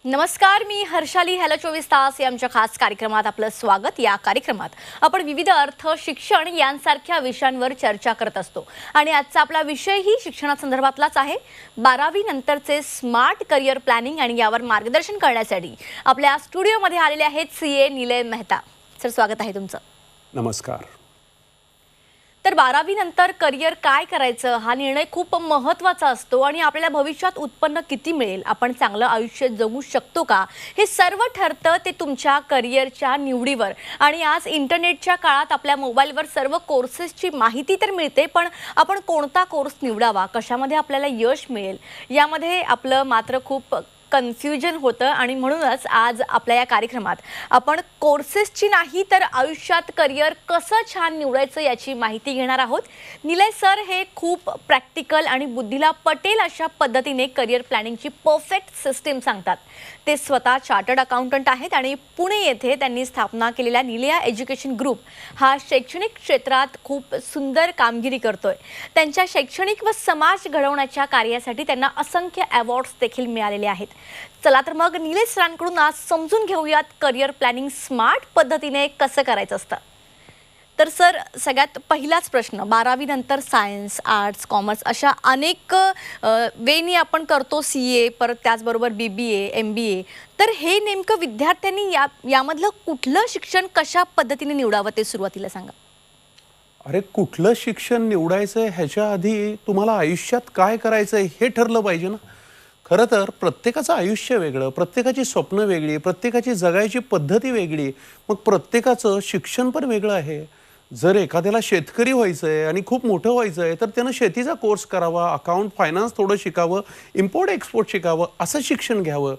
नमस्कार, मी हर्षाली. हॅलो 24 तास या आमच्या खास कार्यक्रमात आपलं स्वागत. या कार्यक्रमात आपण विविध अर्थ, शिक्षण यांसारख्या विषयांवर चर्चा करत असतो आणि आजचा आपला विषयही शिक्षणासंदर्भातलाच आहे. 12वी नंतरचे स्मार्ट करिअर प्लॅनिंग आणि यावर मार्गदर्शन करण्यासाठी आपल्या स्टुडिओमध्ये आलेले आहेत सीए निलय मेहता. सर, स्वागत आहे तुमचं. नमस्कार. तर 12वी नंतर करिअर काय करायचं हा निर्णय खूप महत्त्वाचा असतो आणि आपल्याला भविष्यात उत्पन्न किती मिळेल, आपण चांगलं आयुष्य जगू शकतो का, हे सर्व ठरतं ते तुमच्या करिअरच्या निवडीवर. आणि आज इंटरनेटच्या काळात आपल्या मोबाईलवर सर्व कोर्सेसची माहिती तर मिळते, पण आपण कोणता कोर्स निवडावा, कशामध्ये आपल्याला यश मिळेल, यामध्ये आपलं मात्र खूप कन्फ्युजन होतं. आणि म्हणूनच आज आपल्या या कार्यक्रमात आपण कोर्सेसची नाही तर आयुष्यात करिअर कसं छान निवडायचं याची माहिती घेणार आहोत. निलय सर हे खूप प्रॅक्टिकल आणि बुद्धीला पटेल अशा पद्धतीने करिअर प्लॅनिंगची परफेक्ट सिस्टीम सांगतात. ते स्वतः चार्टर्ड अकाउंटंट आहेत आणि पुणे येथे त्यांनी स्थापना केलेल्या निलया एज्युकेशन ग्रुप हा शैक्षणिक क्षेत्रात खूप सुंदर कामगिरी करतोय. त्यांच्या शैक्षणिक व समाज घडवण्याच्या कार्यासाठी त्यांना असंख्य अवॉर्ड्स देखील मिळालेले आहेत. चला तर मग निलय सरांकडून आज समजून घेऊयात करिअर प्लॅनिंग स्मार्ट पद्धतीने कसं करायचं असतं. तर सर, सगळ्यात पहिलाच प्रश्न, 12वी नंतर सायन्स, आर्ट्स, कॉमर्स अशा अनेक वेनी आपण करतो, CA, परत त्याचबरोबर BBA, MBA. तर हे नेमकं विद्यार्थ्यांनी यामधलं कुठलं शिक्षण कशा पद्धतीने निवडावं ते सुरुवातीला सांगा. अरे, कुठलं शिक्षण निवडायचं ह्याच्या आधी तुम्हाला आयुष्यात काय करायचंय हे ठरलं पाहिजे ना. खरं तर प्रत्येकाचं आयुष्य वेगळं, प्रत्येकाची स्वप्न वेगळी, प्रत्येकाची जगायची पद्धती वेगळी, मग प्रत्येकाचं शिक्षण पण वेगळं आहे. जर एखाद्याला शेतकरी व्हायचं आहे आणि खूप मोठं व्हायचं आहे तर त्यानं शेतीचा कोर्स करावा, अकाउंट फायनान्स थोडं शिकावं, इम्पोर्ट एक्सपोर्ट शिकावं, असं शिक्षण घ्यावं.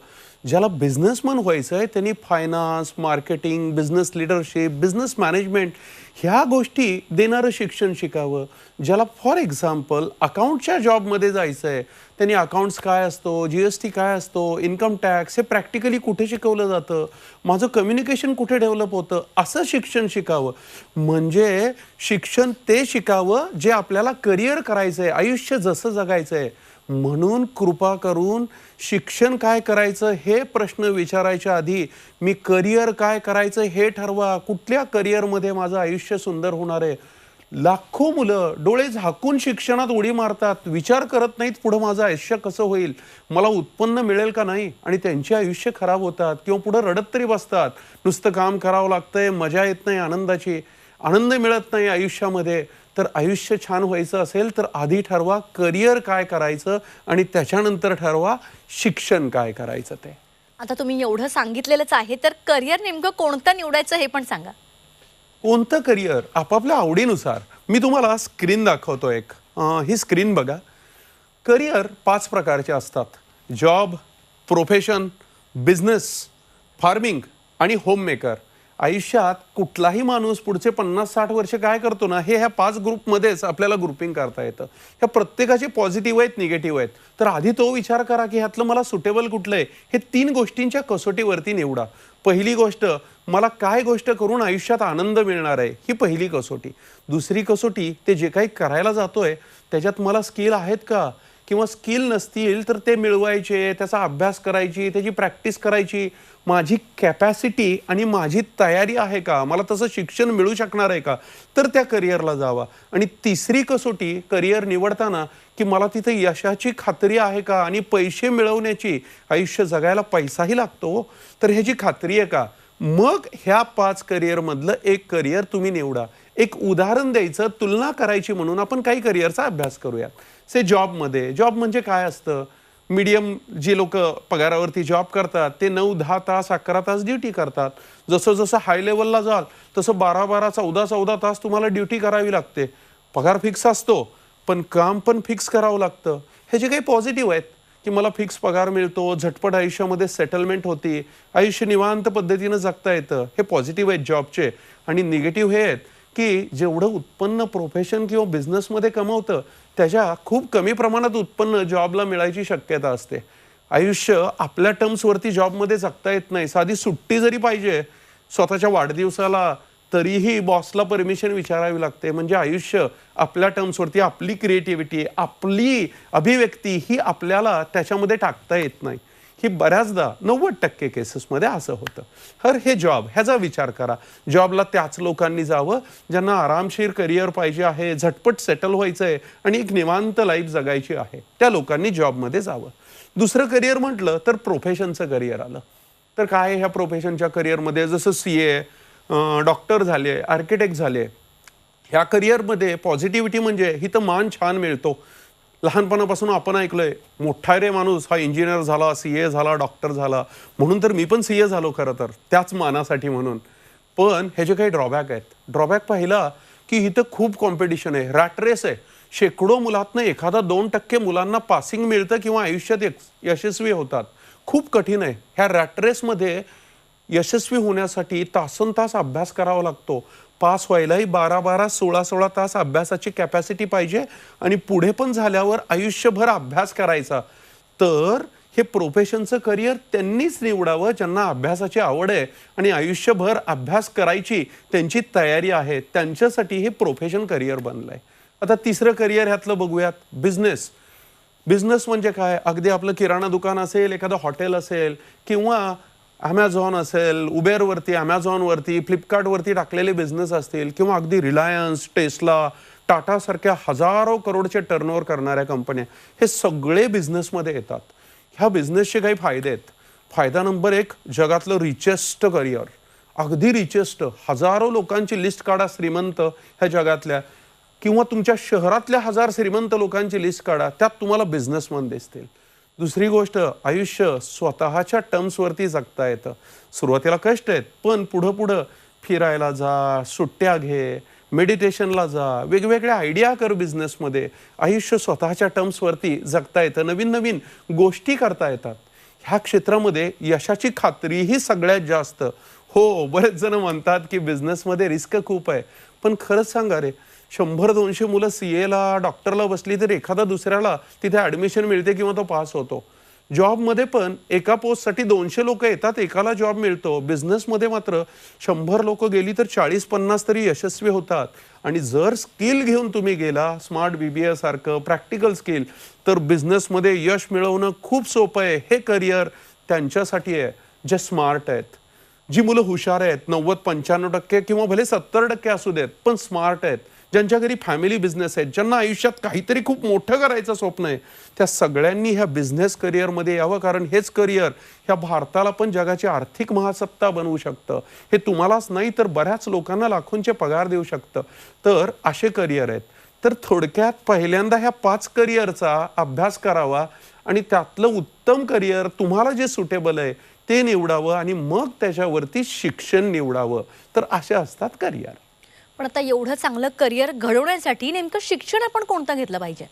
ज्याला बिझनेसमन व्हायचं आहे त्यांनी finance, marketing, business leadership, business management ह्या गोष्टी देणारं शिक्षण शिकावं. ज्याला फॉर एक्झाम्पल अकाउंटच्या जॉबमध्ये जायचं आहे त्यांनी अकाउंट्स काय असतो, GST काय असतो, इन्कम टॅक्स हे प्रॅक्टिकली कुठे शिकवलं जातं, माझं कम्युनिकेशन कुठे डेव्हलप होतं, असं शिक्षण शिकावं. म्हणजे शिक्षण ते शिकावं जे आपल्याला करिअर करायचं आहे, आयुष्य जसं जगायचं आहे. म्हणून कृपा करून शिक्षण काय करायचं हे प्रश्न विचारायच्या आधी मी करिअर काय करायचं हे ठरवा. कुठल्या करिअरमध्ये माझं आयुष्य सुंदर होणार आहे. लाखो मुलं डोळे झाकून शिक्षणात उडी मारतात, विचार करत नाहीत पुढं माझं आयुष्य कसं होईल, मला उत्पन्न मिळेल का नाही, आणि त्यांचे आयुष्य खराब होतात किंवा पुढं रडत तरी बसतात. नुसतं काम करावं लागतंय, मजा येत नाही, आनंद मिळत नाही आयुष्यामध्ये. तर आयुष्य छान व्हायचं असेल तर आधी ठरवा करिअर काय करायचं आणि त्याच्यानंतर ठरवा शिक्षण काय करायचं ते. आता तुम्ही एवढं सांगितलेलंच आहे, तर करिअर नेमकं कोणतं निवडायचं हे पण सांगा. कोणतं करिअर आपापल्या आवडीनुसार. मी तुम्हाला स्क्रीन दाखवतो एक. ही स्क्रीन बघा. करिअर 5 प्रकारचे असतात: जॉब, प्रोफेशन, बिझनेस, फार्मिंग आणि होममेकर. आयुष्यात कुठलाही माणूस पुढचे 50-60 वर्ष काय करतो ना, हे ह्या 5 ग्रुपमध्येच आपल्याला ग्रुपिंग करता येतं. ह्या प्रत्येकाचे पॉझिटिव्ह आहेत, निगेटिव्ह आहेत. तर आधी तो विचार करा की ह्यातलं मला सुटेबल कुठलं आहे. हे 3 गोष्टींच्या कसोटीवरती निवडा. पहिली गोष्ट, मला काय गोष्ट करून आयुष्यात आनंद मिळणार आहे, ही पहिली कसोटी. दुसरी कसोटी, ते जे काही करायला जातोय त्याच्यात मला स्किल आहेत का, किंवा स्किल नसतील तर ते मिळवायचे, त्याचा अभ्यास करायची, त्याची प्रॅक्टिस करायची. माझी कॅपॅसिटी आणि माझी तयारी आहे का, मला तसं शिक्षण मिळू शकणार आहे का, तर त्या करिअरला जावा. आणि तिसरी कसोटी करिअर निवडताना की मला तिथे यशाची खात्री आहे का, आणि पैसे मिळवण्याची, आयुष्य जगायला पैसाही लागतो, तर ह्याची खात्री आहे का. मग ह्या 5 करिअरमधलं एक करिअर तुम्ही निवडा. एक उदाहरण द्यायचं, तुलना करायची म्हणून आपण काही करिअरचा अभ्यास करूयात. से जॉबमध्ये, जॉब म्हणजे काय असतं, मीडियम जे लोक पगारावरती जॉब करतात ते 9-10 तास, 11 तास ड्युटी करतात. जसं जसं हाय लेवलला जाल तसं 12-12, 14-14 तास तुम्हाला ड्युटी करावी लागते. पगार फिक्स असतो पण काम पण फिक्स करावं लागतं. हे जे काही पॉझिटिव्ह आहेत की मला फिक्स पगार मिळतो, झटपट आयुष्यामध्ये सेटलमेंट होती, आयुष्य निवांत पद्धतीनं जगता येतं, हे पॉझिटिव्ह आहेत जॉबचे. आणि निगेटिव्ह हे आहेत की जेवढं उत्पन्न प्रोफेशन किंवा बिझनेसमध्ये कमवतं त्याच्या खूप कमी प्रमाणात उत्पन्न जॉबला मिळायची शक्यता असते. आयुष्य आपल्या टर्म्सवरती जॉबमध्ये जगता येत नाही. साधी सुट्टी जरी पाहिजे स्वतःच्या वाढदिवसाला तरीही बॉसला परमिशन विचारावी लागते. म्हणजे आयुष्य आपल्या टर्म्सवरती, आपली क्रिएटिव्हिटी, आपली अभिव्यक्ती ही आपल्याला त्याच्यामध्ये टाकता येत नाही. की बऱ्याचदा 90% केसेसमध्ये असं होतं. तर हे जॉब ह्याचा विचार करा. जॉबला त्याच लोकांनी जावं ज्यांना आरामशीर करिअर पाहिजे आहे, झटपट सेटल व्हायचं आहे आणि एक निवांत लाईफ जगायची आहे, त्या लोकांनी जॉबमध्ये जावं. दुसरं करिअर म्हटलं तर प्रोफेशनचं करिअर आलं. तर काय ह्या प्रोफेशनच्या करिअरमध्ये जसं CA, डॉक्टर झाले, आर्किटेक्ट झाले, ह्या करिअरमध्ये पॉझिटिव्हिटी म्हणजे इथं मान छान मिळतो. लहानपणापासून आपण ऐकलंय मोठा रे माणूस हा इंजिनियर झाला, CA झाला, डॉक्टर झाला, म्हणून तर मी पण CA झालो खरं तर त्याच मानासाठी म्हणून. पण ह्याचे काही ड्रॉबॅक आहेत. ड्रॉबॅक पाहिला की इथं खूप कॉम्पिटिशन आहे, रॅट रेस आहे. शेकडो मुलातनं एखादा 2% मुलांना पासिंग मिळतं किंवा आयुष्यात यशस्वी होतात. खूप कठीण आहे. ह्या रॅट रेसमध्ये यशस्वी होण्यासाठी तासनतास अभ्यास करावा लागतो. पास व्हायलाही 12-12, 16-16 तास अभ्यासाची कॅपॅसिटी पाहिजे आणि पुढे पण झाल्यावर आयुष्यभर अभ्यास करायचा. तर हे प्रोफेशनचं करिअर त्यांनीच निवडावं ज्यांना अभ्यासाची आवड आहे आणि आयुष्यभर अभ्यास करायची त्यांची तयारी आहे. त्यांच्यासाठी हे प्रोफेशन करिअर बनलंय. आता तिसरं करिअर ह्यातलं बघूयात, बिझनेस. बिझनेस म्हणजे काय? अगदी आपलं किराणा दुकान असेल, एखादं हॉटेल असेल किंवा ॲमेझॉन असेल, उबेरवरती, ॲमेझॉनवरती, फ्लिपकार्टवरती टाकलेले बिझनेस असतील किंवा अगदी रिलायन्स, टेस्ला, टाटासारख्या हजारो करोडचे टर्नओव्हर करणाऱ्या कंपन्या, हे सगळे बिझनेसमध्ये येतात. ह्या बिझनेसचे काही फायदे आहेत. फायदा नंबर 1, जगातलं रिचेस्ट करिअर, अगदी रिचेस्ट. हजारो लोकांची लिस्ट काढा श्रीमंत ह्या जगातल्या, किंवा तुमच्या शहरातल्या 1000 श्रीमंत लोकांची लिस्ट काढा, त्यात तुम्हाला बिझनेसमन दिसतील. दुसरी गोष्ट, आयुष्य स्वतःच्या टर्म्सवरती जगता येतं. सुरुवातीला कष्ट आहेत, पण पुढं पुढं फिरायला जा, सुट्ट्या घे, मेडिटेशनला जा, वेगवेगळ्या आयडिया कर बिझनेसमध्ये. आयुष्य स्वतःच्या टर्म्सवरती जगता येतं, नवीन नवीन गोष्टी करता येतात. ह्या क्षेत्रामध्ये यशाची खात्री ही सगळ्यात जास्त. हो, बरेच जण म्हणतात की बिझनेसमध्ये रिस्क खूप आहे, पण खरंच सांगा रे, 100-200 मुलं CAला, डॉक्टरला बसली तर एखादा दुसऱ्याला तिथे ॲडमिशन मिळते किंवा तो पास होतो. जॉबमध्ये पण एका पोस्टसाठी 200 लोक येतात, एकाला जॉब मिळतो. बिझनेसमध्ये मात्र 100 लोक गेली तर 40-50 तरी यशस्वी होतात. आणि जर स्किल घेऊन तुम्ही गेला, स्मार्ट BBA सारखं प्रॅक्टिकल स्किल, तर बिझनेसमध्ये यश मिळवणं खूप सोपं आहे. हे करिअर त्यांच्यासाठी आहे जे स्मार्ट आहेत, जी मुलं हुशार आहेत, 90-95% किंवा भले 70% असू देत, पण स्मार्ट आहेत, ज्यांच्या घरी फॅमिली बिझनेस आहेत, ज्यांना आयुष्यात काहीतरी खूप मोठं करायचं स्वप्न आहे, त्या सगळ्यांनी ह्या बिझनेस करिअरमध्ये यावं. कारण हेच करिअर ह्या भारताला पण जगाची आर्थिक महासत्ता बनवू शकतं. हे तुम्हालाच नाही तर बऱ्याच लोकांना लाखोंचे पगार देऊ शकतं. तर असे करिअर आहेत. तर थोडक्यात पहिल्यांदा ह्या 5 करिअरचा अभ्यास करावा आणि त्यातलं उत्तम करिअर तुम्हाला जे सुटेबल आहे ते निवडावं आणि मग त्याच्यावरती शिक्षण निवडावं. तर असे असतात करिअर. पण आता एवढं चांगलं करिअर घडवण्यासाठी नेमकं शिक्षण आपण कोणतं घेतलं पाहिजे?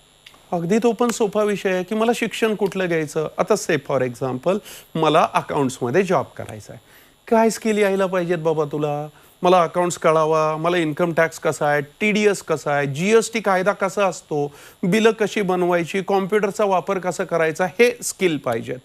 अगदी तो पण सोपा विषय आहे की मला शिक्षण कुठलं घ्यायचं. आता से फॉर एक्झाम्पल, मला अकाउंट्समध्ये जॉब करायचा आहे. काय स्किल यायला पाहिजेत बाबा तुला? मला अकाउंट्स कळावा, मला इन्कम टॅक्स कसा आहे, TDS कसा आहे, GST कायदा कसा असतो, बिलं कशी बनवायची, कॉम्प्युटरचा वापर कसा करायचा, हे स्किल पाहिजेत.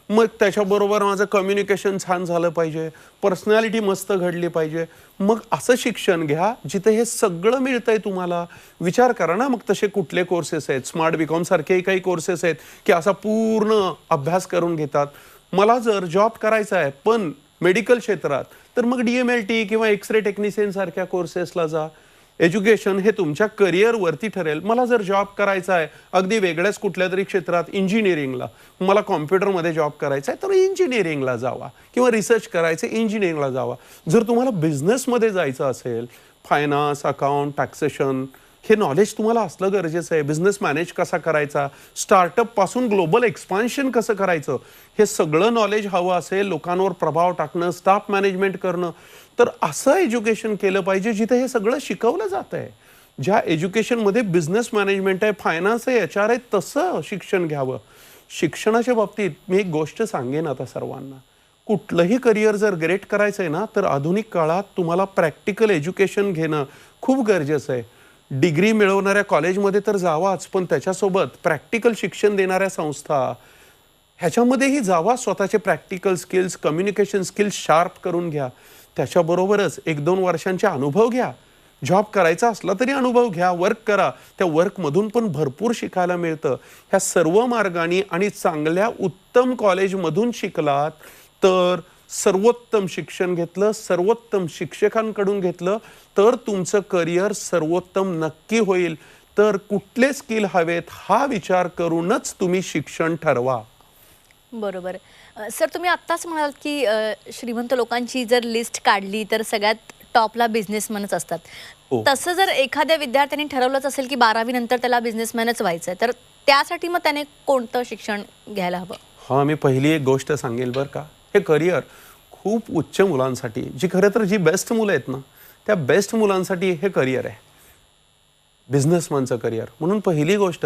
मग त्याच्याबरोबर माझं कम्युनिकेशन छान झालं पाहिजे, पर्सनॅलिटी मस्त घडली पाहिजे. मग असं शिक्षण घ्या जिथे हे सगळं मिळतंय तुम्हाला. विचार करा ना, मग तसे कुठले कोर्सेस आहेत. स्मार्ट BCom सारखेही काही कोर्सेस आहेत की असा पूर्ण अभ्यास करून घेतात. मला जर जॉब करायचा आहे पण मेडिकल क्षेत्रात, तर मग DMLT किंवा एक्सरे टेक्निशियन सारख्या कोर्सेसला जा. एज्युकेशन हे तुमच्या करिअरवरती ठरेल. मला जर जॉब करायचा आहे अगदी वेगळ्याच कुठल्या तरी क्षेत्रात, इंजिनिअरिंगला, मला कॉम्प्युटरमध्ये जॉब करायचा आहे तर इंजिनिअरिंगला जावा, किंवा रिसर्च करायचं इंजिनिअरिंगला जावा. जर तुम्हाला बिझनेसमध्ये जायचं असेल, फायनान्स, अकाउंट, टॅक्सेशन हे नॉलेज तुम्हाला असलं गरजेचं आहे. बिझनेस मॅनेज कसा करायचा, स्टार्टअपपासून ग्लोबल एक्सपान्शन कसं करायचं, हे सगळं नॉलेज हवं असेल. लोकांवर प्रभाव टाकणं, स्टाफ मॅनेजमेंट करणं, तर असं एज्युकेशन केलं पाहिजे जिथे हे सगळं शिकवलं जात आहे. ज्या एज्युकेशनमध्ये बिझनेस मॅनेजमेंट आहे, फायनान्स आहे, HR आहे, तसं शिक्षण घ्यावं. शिक्षणाच्या बाबतीत मी एक गोष्ट सांगेन आता सर्वांना, कुठलंही करिअर जर ग्रेट करायचं आहे ना, तर आधुनिक काळात तुम्हाला प्रॅक्टिकल एज्युकेशन घेणं खूप गरजेचं आहे. डिग्री मिळवणाऱ्या कॉलेजमध्ये तर जावाच, पण त्याच्यासोबत प्रॅक्टिकल शिक्षण देणाऱ्या संस्था ह्याच्यामध्येही जावा. स्वतःचे practical skills, communication skills sharp करून घ्या. त्याच्याबरोबरच 1-2 वर्षांचे अनुभव घ्या. जॉब करायचा असला तरी अनुभव घ्या, वर्क करा. त्या वर्कमधून पण भरपूर शिकायला मिळतं. ह्या सर्व मार्गाने आणि चांगल्या उत्तम कॉलेजमधून शिकलात तर, सर्वोत्तम शिक्षण घेतलं, सर्वोत्तम शिक्षकांकडून घेतलं तर तुमचं करिअर सर्वोत्तम नक्की होईल. तर कुठले स्किल हवेत हा विचार करूनच तुम्ही शिक्षण ठरवा. बरोबर. सर तुम्ही आत्ताच म्हणालात की श्रीमंत लोकांची जर लिस्ट काढली तर सगळ्यात टॉपला बिझनेसमॅनच असतात. हो. तसं जर एखाद्या विद्यार्थ्यांनी ठरवलंच असेल की 12वी नंतर त्याला बिझनेसमॅनच व्हायचं आहे, तर त्यासाठी मग त्याने कोणतं शिक्षण घ्यायला हवं? हां, मी पहिली एक गोष्ट सांगेल बरं का. हे करिअर खूप उच्च मुलांसाठी, जी खरं तर जी बेस्ट मुलं आहेत ना, त्या बेस्ट मुलांसाठी हे करिअर आहे. बिझनेसमनचं करिअर. म्हणून पहिली गोष्ट,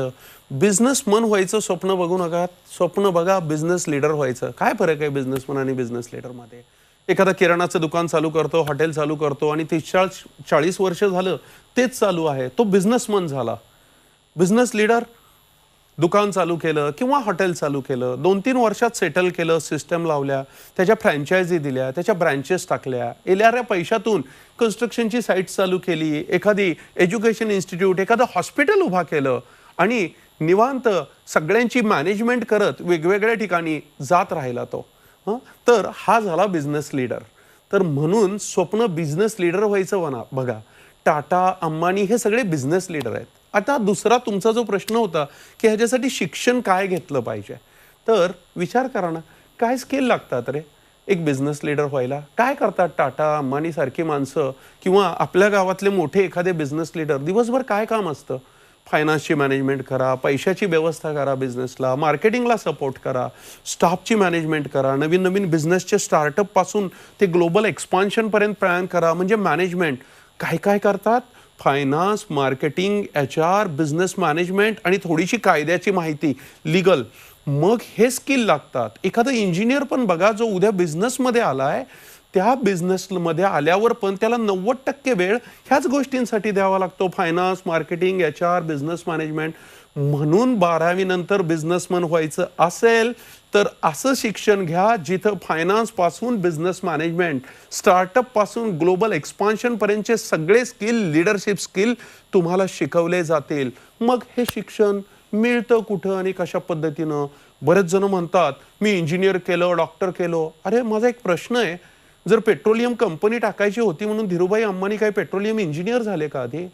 बिझनेसमन व्हायचं स्वप्न बघू नका. स्वप्न बघा बिझनेस लीडर व्हायचं. काय फरक आहे बिझनेसमन आणि बिझनेस लीडरमध्ये? एखादा किराणाचं दुकान चालू करतो, हॉटेल चालू करतो आणि 30-40 वर्ष झालं तेच चालू आहे, तो बिझनेसमन झाला. बिझनेस लीडर दुकान चालू केलं किंवा हॉटेल चालू केलं, 2-3 वर्षात सेटल केलं, सिस्टम लावल्या, त्याच्या फ्रँचायझी दिल्या, त्याच्या ब्रँचेस टाकल्या, येणाऱ्या पैशातून कन्स्ट्रक्शनची साईट चालू केली, एखादी एज्युकेशन इन्स्टिट्यूट, एखादं हॉस्पिटल उभा केलं आणि निवांत सगळ्यांची मॅनेजमेंट करत वेगवेगळ्या ठिकाणी जात राहिला तो. तर हा झाला बिझनेस लीडर. तर म्हणून स्वप्न बिझनेस लीडर व्हायचं बघा. टाटा, अंबानी हे सगळे बिझनेस लीडर आहेत. आता दुसरा तुमचा जो प्रश्न होता की ह्याच्यासाठी शिक्षण काय घेतलं पाहिजे, तर विचार करा ना, काय स्किल लागतात रे एक बिझनेस लीडर व्हायला? काय करतात टाटा, अंबानी सारखी माणसं किंवा आपल्या गावातले मोठे एखादे बिझनेस लीडर? दिवसभर काय काम असतं? फायनान्सची मॅनेजमेंट करा, पैशाची व्यवस्था करा, बिझनेसला मार्केटिंगला सपोर्ट करा, स्टाफची मॅनेजमेंट करा, नवीन नवीन बिझनेसचे स्टार्टअपपासून ते ग्लोबल एक्सपान्शनपर्यंत प्लॅन करा. म्हणजे मॅनेजमेंट काय काय करतात? Finance, marketing, HR, business management आणि थोडीशी कायद्याची माहिती, लीगल. मग हे स्किल लागतात. एखादा इंजिनियर पण बघा, जो उद्या बिझनेसमध्ये आलाय, त्या बिझनेसमध्ये आल्यावर पण त्याला 90% वेळ ह्याच गोष्टींसाठी द्यावा लागतो. Finance, marketing, HR, business management. म्हणून 12वी नंतर बिझनेसमन व्हायचं असेल तर असं शिक्षण घ्या जिथं फायनान्सपासून बिझनेस मॅनेजमेंट, स्टार्टअपपासून ग्लोबल एक्सपान्शनपर्यंतचे सगळे स्किल, लिडरशिप स्किल तुम्हाला शिकवले जातील. मग हे शिक्षण मिळतं कुठं आणि कशा पद्धतीनं? बरेच जण म्हणतात मी इंजिनियर केलं, डॉक्टर केलो. अरे माझा एक प्रश्न आहे, जर पेट्रोलियम कंपनी टाकायची होती म्हणून धीरूभाई अंबानी काय पेट्रोलियम इंजिनियर झाले का आधी?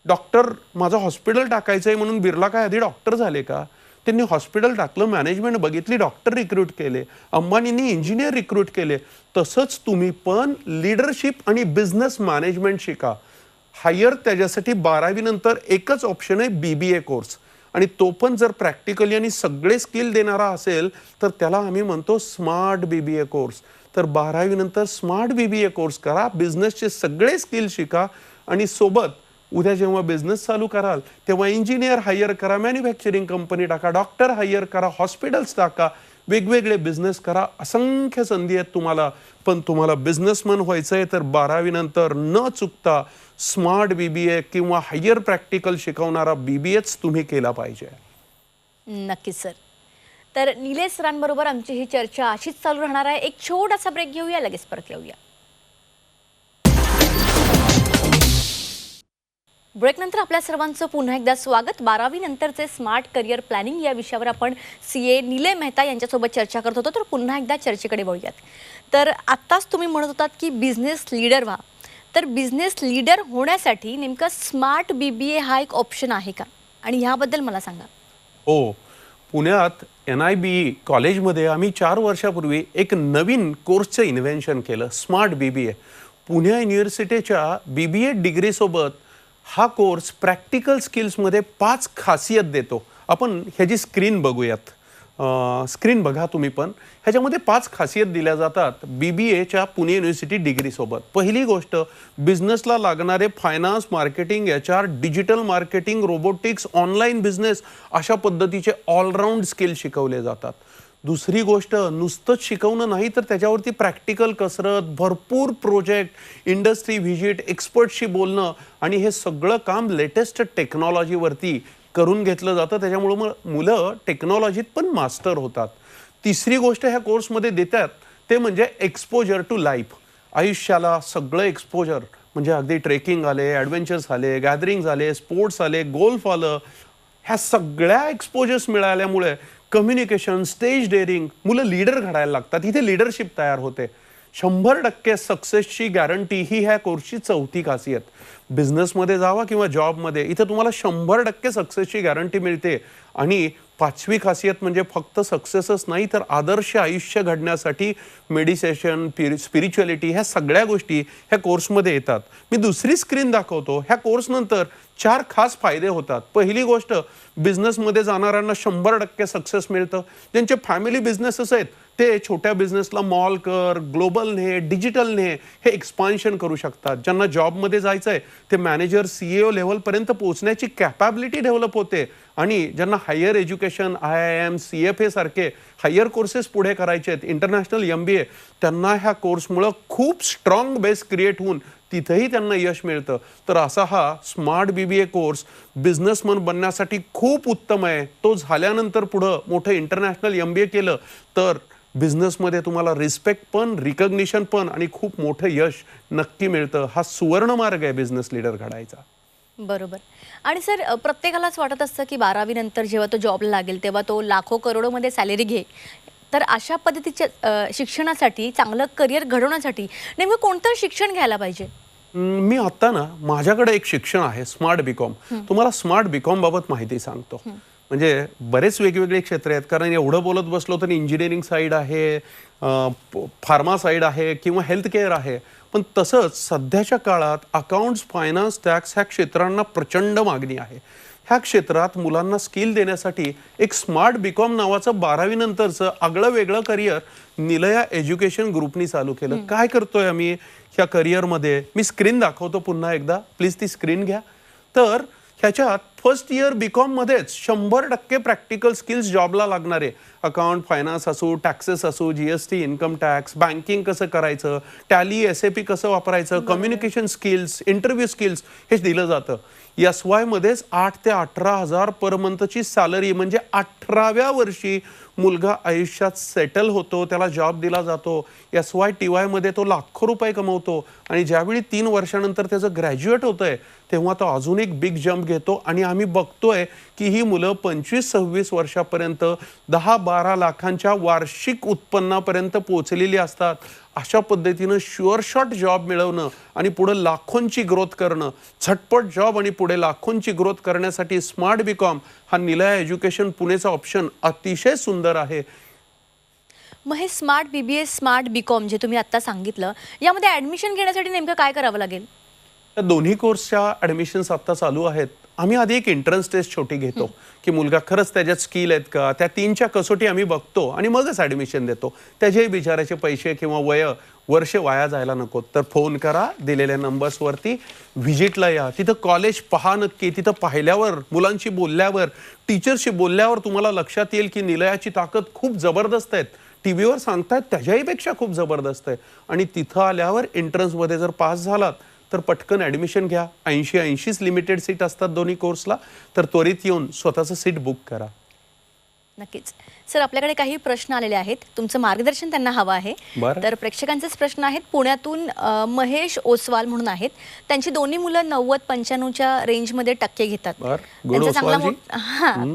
डॉक्टर, माझं हॉस्पिटल टाकायचं आहे म्हणून बिर्ला काय आधी डॉक्टर झाले का? त्यांनी हॉस्पिटल टाकलं, मॅनेजमेंट बघितली, डॉक्टर रिक्रूट केले, अंबानींनी इंजिनियर रिक्रूट केले. तसंच तुम्ही पण लीडरशिप आणि बिझनेस मॅनेजमेंट शिका. हायर त्याच्यासाठी 12वी नंतर एकच ऑप्शन आहे, BBA कोर्स. आणि तो पण जर प्रॅक्टिकली आणि सगळे स्किल देणारा असेल तर त्याला आम्ही म्हणतो स्मार्ट BBA कोर्स. तर 12वी नंतर स्मार्ट BBA कोर्स करा, बिझनेसचे सगळे स्किल शिका आणि सोबत उद्या जेव्हा बिझनेस चालू कराल तेव्हा इंजिनियर हायर करा, मॅन्युफॅक्चरिंग कंपनी टाका, डॉक्टर हायर करा, हॉस्पिटल्स टाका, वेगवेगळे बिझनेस करा. असंख्य संधी आहेत तुम्हाला. पण तुम्हाला बिझनेसमन व्हायचं आहे तर 12वी नंतर न चुकता स्मार्ट BBA किंवा हायर प्रॅक्टिकल शिकवणारा BBAच तुम्ही केला पाहिजे. नक्कीच सर. तर निलेश सरांबरोबर आमची ही चर्चा अशीच चालू राहणार आहे. एक छोटासा ब्रेक घेऊया, लगेच परत येऊया. ब्रेकनंतर आपल्या सर्वांचं पुन्हा एकदा स्वागत. 12वी नंतरचे स्मार्ट करिअर प्लॅनिंग या विषयावर आपण CA निलय मेहता यांच्यासोबत चर्चा करत होतो. तर पुन्हा एकदा चर्चेकडे वळूयात. तर आत्ताच तुम्ही म्हणत होतात की बिझनेस लीडर व्हा. तर बिझनेस लीडर होण्यासाठी नेमकं स्मार्ट BBA हा एक ऑप्शन आहे का? आणि ह्याबद्दल मला सांगा. हो, पुण्यात NIBE कॉलेजमध्ये आम्ही 4 वर्षापूर्वी एक नवीन कोर्सचं इन्व्हेन्शन केलं, स्मार्ट BBA. पुणे युनिव्हर्सिटीच्या BBA डिग्रीसोबत हा कोर्स प्रॅक्टिकल स्किल्समध्ये 5 खासियत देतो. आपण ह्याची स्क्रीन बघूयात. स्क्रीन बघा तुम्ही पण. ह्याच्यामध्ये 5 खासियत दिल्या जातात BBAच्या पुणे युनिव्हर्सिटी डिग्रीसोबत. पहिली गोष्ट, बिझनेसला लागणारे finance, marketing, HR, digital marketing, robotics, online business अशा पद्धतीचे ऑलराऊंड स्किल शिकवले जातात. दुसरी गोष्ट, नुसतंच शिकवणं नाही तर त्याच्यावरती प्रॅक्टिकल कसरत, भरपूर प्रोजेक्ट, इंडस्ट्री व्हिजिट, एक्सपर्टशी बोलणं आणि हे सगळं काम लेटेस्ट टेक्नॉलॉजीवरती करून घेतलं जातं. त्याच्यामुळं मुलं टेक्नॉलॉजीत पण मास्टर होतात. तिसरी गोष्ट ह्या कोर्समध्ये देतात ते म्हणजे एक्सपोजर टू लाईफ. आयुष्याला सगळं एक्सपोजर म्हणजे अगदी ट्रेकिंग आले, ॲडव्हेंचर्स आले, गॅदरिंग्स आले, स्पोर्ट्स आले, गोल्फ आलं. ह्या सगळ्या एक्सपोजर्स मिळाल्यामुळे कम्युनिकेशन, स्टेज डेअरिंग, मुलं लीडर घडायला लागतात. इथे लिडरशिप तयार होते. 100% सक्सेसची गॅरंटी ही ह्या कोर्सची चौथी खासियत. बिझनेसमध्ये जावा किंवा जॉबमध्ये, इथं तुम्हाला 100% सक्सेसची गॅरंटी मिळते. आणि पाचवी खासियत म्हणजे फक्त सक्सेसच नाही, तर आदर्श आयुष्य घडण्यासाठी मेडिटेशन, स्पिरिच्युअलिटी ह्या सगळ्या गोष्टी ह्या कोर्समध्ये येतात. मी दुसरी स्क्रीन दाखवतो. ह्या कोर्सनंतर 4 खास फायदे होतात. पहिली गोष्ट, बिझनेसमध्ये जाणाऱ्यांना 100% सक्सेस मिळतं. ज्यांचे फॅमिली बिझनेसेस आहेत ते छोट्या बिझनेसला मॉल कर, ग्लोबल ने, डिजिटल ने हे एक्सपान्शन करू शकतात. ज्यांना जॉबमध्ये जायचं आहे ते मॅनेजर, CEO लेव्हलपर्यंत पोहोचण्याची कॅपॅबिलिटी डेव्हलप होते. आणि ज्यांना हायर एज्युकेशन, IIM, CFA सारखे हायर कोर्सेस पुढे करायचे आहेत, इंटरनॅशनल MBA, त्यांना ह्या कोर्समुळं खूप स्ट्रॉंग बेस क्रिएट होऊन तिथेही त्यांना यश मिळतं. तर असा हा स्मार्ट BBA कोर्स बिझनेसमन बनण्यासाठी खूप उत्तम आहे. तो झाल्यानंतर पुढं मोठं इंटरनॅशनल MBA केलं तर बिझनेसमध्ये तुम्हाला रिस्पेक्ट पण, रिकग्निशन पण आणि खूप मोठं यश नक्की मिळतं. हा सुवर्ण मार्ग आहे बिझनेस लीडर घडायचा. बरोबर. आणि सर, प्रत्येकालाच वाटत असतं की 12वी नंतर जेव्हा तो जॉबला लागेल तेव्हा तो लाखो करोडोमध्ये सॅलरी घे. तर अशा पद्धतीच्या शिक्षणासाठी, चांगलं करिअर घडवण्यासाठी नेमकं कोणतं शिक्षण घ्यायला पाहिजे? मी आत्ता ना, माझ्याकडे एक शिक्षण आहे स्मार्ट BCom. तुम्हाला स्मार्ट BCom बाबत माहिती सांगतो. म्हणजे बरेच वेगवेगळे क्षेत्र आहेत. कारण एवढं बोलत बसलो तर इंजिनिअरिंग साईड आहे, फार्मा साईड आहे किंवा हेल्थ केअर आहे. पण तसंच सध्याच्या काळात अकाउंट्स, फायनान्स, टॅक्स ह्या क्षेत्रांना प्रचंड मागणी आहे. ह्या क्षेत्रात मुलांना स्किल देण्यासाठी एक स्मार्ट BCom नावाचं 12वी नंतरचं आगळं वेगळं करिअर निलया एज्युकेशन ग्रुपनी चालू केलं. काय करतोय आम्ही ह्या करिअरमध्ये? मी स्क्रीन दाखवतो पुन्हा एकदा, प्लीज ती स्क्रीन घ्या. तर ह्याच्यात फर्स्ट इयर BCom मध्येच 100% प्रॅक्टिकल स्किल्स जॉबला लागणारे, अकाउंट, फायनान्स असो, टॅक्सेस असो, GST, इन्कम टॅक्स, बँकिंग कसं करायचं, टॅली, SAP कसं वापरायचं, कम्युनिकेशन स्किल्स, इंटरव्ह्यू स्किल्स हे दिलं जातं. SY मध्येच 8 ते 18,000 पर मंथची सॅलरी, म्हणजे 18व्या वर्षी मुलगा आयुष्यात सेटल होतो, त्याला जॉब दिला जातो. SY TY मध्ये तो लाखो रुपये कमवतो. आणि ज्यावेळी 3 वर्षानंतर त्याचं ग्रॅज्युएट होतंय तेव्हा तो अजून एक बिग जम्प घेतो. आणि आम्ही बघतोय की ही मुलं 25-26 वर्षापर्यंत 10-12 लाखांच्या वार्षिक उत्पन्नापर्यंत पोहोचलेली असतात. अशा पद्धतीनं शुअर शॉट जॉब मिळवणं आणि पुढे लाखोंची ग्रोथ करणं, झटपट जॉब आणि पुढे लाखोंची ग्रोथ करण्यासाठी स्मार्ट BCom हा निलया एज्युकेशन पुणेचा ऑप्शन अतिशय सुंदर आहे. मग हे स्मार्ट BBA, स्मार्ट BCom जे तुम्ही आता सांगितलं, यामध्ये ॲडमिशन घेण्यासाठी नेमकं काय करावं लागेल? त्या दोन्ही कोर्सच्या ॲडमिशन्स आता चालू आहेत. आम्ही आधी एक एंट्रन्स टेस्ट छोटी घेतो की मुलगा खरंच त्याच्यात स्किल आहेत का, त्या 3च्या कसोटी आम्ही बघतो आणि मगच ॲडमिशन देतो. त्याच्याही बिचाराचे पैसे किंवा वर्ष वाया जायला नको. तर फोन करा दिलेल्या नंबर्सवरती, व्हिजिटला या, तिथं कॉलेज पहा नक्की. तिथं पाहिल्यावर, मुलांशी बोलल्यावर, टीचरशी बोलल्यावर तुम्हाला लक्षात येईल की निलयाची ताकद खूप जबरदस्त आहे. टीव्हीवर सांगतायत त्याच्याहीपेक्षा खूप जबरदस्त आहे. आणि तिथं आल्यावर एंट्रन्समध्ये जर पास झालात तर पटकन ॲडमिशन घ्या. 80-80च लिमिटेड सीट असतात दोन्ही कोर्सला. तर त्वरित येऊन स्वतःचं सीट बुक करा. नक्कीच. सर, आपल्याकडे काही प्रश्न आलेले आहेत, तुमचं मार्गदर्शन त्यांना हवं आहे. बरं. तर प्रेक्षकांचेच प्रश्न आहेत. पुण्यातून महेश ओसवाल म्हणून आहेत. त्यांची दोन्ही मुलं 90-95च्या रेंजमध्ये टक्के घेतात. त्यांचा चांगला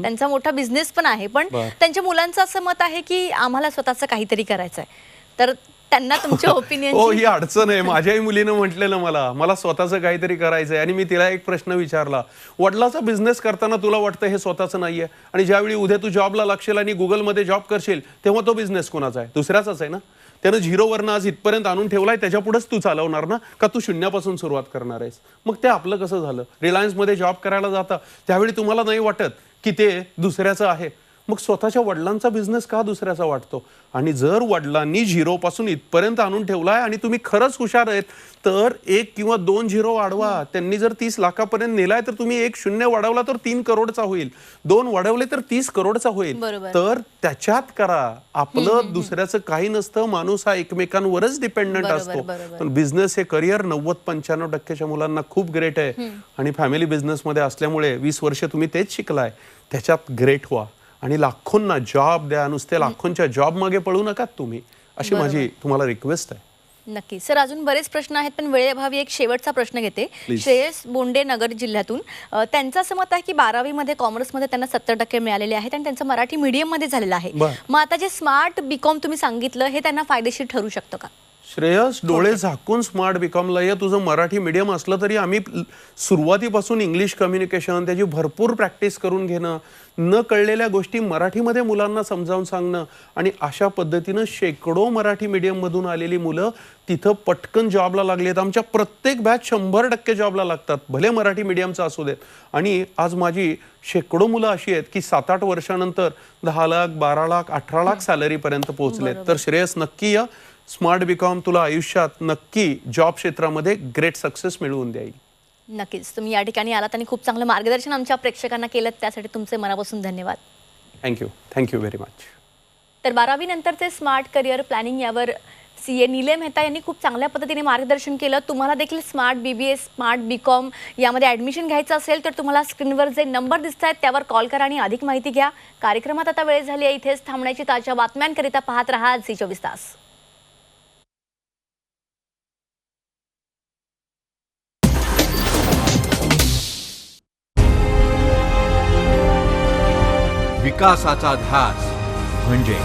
त्यांचा मोठा बिझनेस पण आहे. पण त्यांच्या मुलांचं असं मत आहे की आम्हाला स्वतःचं काहीतरी करायचं आहे. तर त्यांना तुमच्या ओपिनियन? हो, ही अडचण आहे. माझ्याही मुलीनं म्हटलेलं मला स्वतःचं काहीतरी करायचंय. आणि मी तिला एक प्रश्न विचारला, वडिलाचा बिझनेस करताना तुला वाटतं हे स्वतःचं नाहीये, आणि ज्यावेळी उद्या तू जॉबला लागशील आणि गुगलमध्ये जॉब करशील तेव्हा तो बिझनेस कोणाचा आहे? दुसऱ्याचाच आहे ना. त्यानं 0वरनं आज इथपर्यंत आणून ठेवलाय, त्याच्या पुढेच तू चालवणार ना, का तू शून्यापासून सुरुवात करणार आहेस? मग ते आपलं कसं झालं? रिलायन्समध्ये जॉब करायला जाता त्यावेळी तुम्हाला नाही वाटत की ते दुसऱ्याचं आहे. मग स्वतःच्या वडिलांचा बिझनेस का दुसऱ्याचा वाटतो? आणि जर वडिलांनी 0पासून इथपर्यंत आणून ठेवलाय आणि तुम्ही खरंच हुशार आहेत तर 1 किंवा 2 0 वाढवा. त्यांनी जर 30 लाखापर्यंत नेलाय तर तुम्ही 1 0 वाढवला तर 3 करोडचा होईल, 2 वाढवले तर 30 करोडचा होईल. तर त्याच्यात करा. आपलं दुसऱ्याचं काही नसतं. माणूस हा एकमेकांवरच डिपेंडंट असतो. पण बिझनेस हे करिअर 90-95%च्या मुलांना खूप ग्रेट आहे. आणि फॅमिली बिझनेसमध्ये असल्यामुळे 20 वर्ष तुम्ही तेच शिकलाय, त्याच्यात ग्रेट व्हा आणि लाखोंना जॉब द्या. नुसते लाखोंच्या जॉब मागे पळू नका तुम्ही, अशी माझी तुम्हाला रिक्वेस्ट आहे. नक्की सर, अजून बरेच प्रश्न आहेत, पण वेळेअभावी एक शेवटचा प्रश्न घेते. Please. श्रेयस बोंडे, नगर जिल्ह्यातून. त्यांचं असं मत आहे की 12वी कॉमर्समध्ये त्यांना 70% मिळालेले आहेत आणि त्यांचं मराठी मीडियममध्ये झालेलं आहे. बरं. मग आता जे स्मार्ट बीकॉम तुम्ही सांगितलं हे त्यांना फायदेशीर ठरू शकतं का? श्रेयस, डोळे झाकून स्मार्ट बीकॉमला ये. तुझं मराठी मीडियम असलं तरी आम्ही सुरुवातीपासून इंग्लिश कम्युनिकेशन त्याची भरपूर प्रॅक्टिस करून घेणं, न कळलेल्या गोष्टी मराठीमध्ये मुलांना समजावून सांगणं आणि अशा पद्धतीनं शेकडो मराठी मीडियममधून आलेली मुलं तिथं पटकन जॉबला लागली आहेत. आमच्या प्रत्येक बॅच 100% जॉबला लागतात, भले मराठी मीडियमचं असू देत. आणि आज माझी शेकडो मुलं अशी आहेत की 7-8 वर्षानंतर 10 लाख, 12 लाख, 18 लाख सॅलरीपर्यंत पोहोचलेत. तर श्रेयस, नक्की या. स्मार्ट बीकॉम तुला आयुष्यात नक्की जॉब क्षेत्रामध्ये ग्रेट सक्सेस मिळवून देईल. नक्कीच. तुम्ही या ठिकाणी आलात आणि खूप चांगलं मार्गदर्शन आमच्या प्रेक्षकांना केलं, त्यासाठी तुमचे मनापासून धन्यवाद. Thank you very much. तर 12वी नंतरचे स्मार्ट करिअर प्लॅनिंग यावर CA निलय मेहता यांनी खूप चांगल्या पद्धतीने मार्गदर्शन केलं. तुम्हाला देखील स्मार्ट BBA, स्मार्ट बीकॉम यामध्ये ॲडमिशन घ्यायचं असेल तर तुम्हाला स्क्रीनवर जे नंबर दिसत आहेत त्यावर कॉल करा आणि अधिक माहिती घ्या. कार्यक्रमात आता वेळ झाली आहे इथेच थांबण्याची. ताज्या बातम्यांकरिता पाहत रहा झी24 तास. विकासाचा ध्यास म्हणजे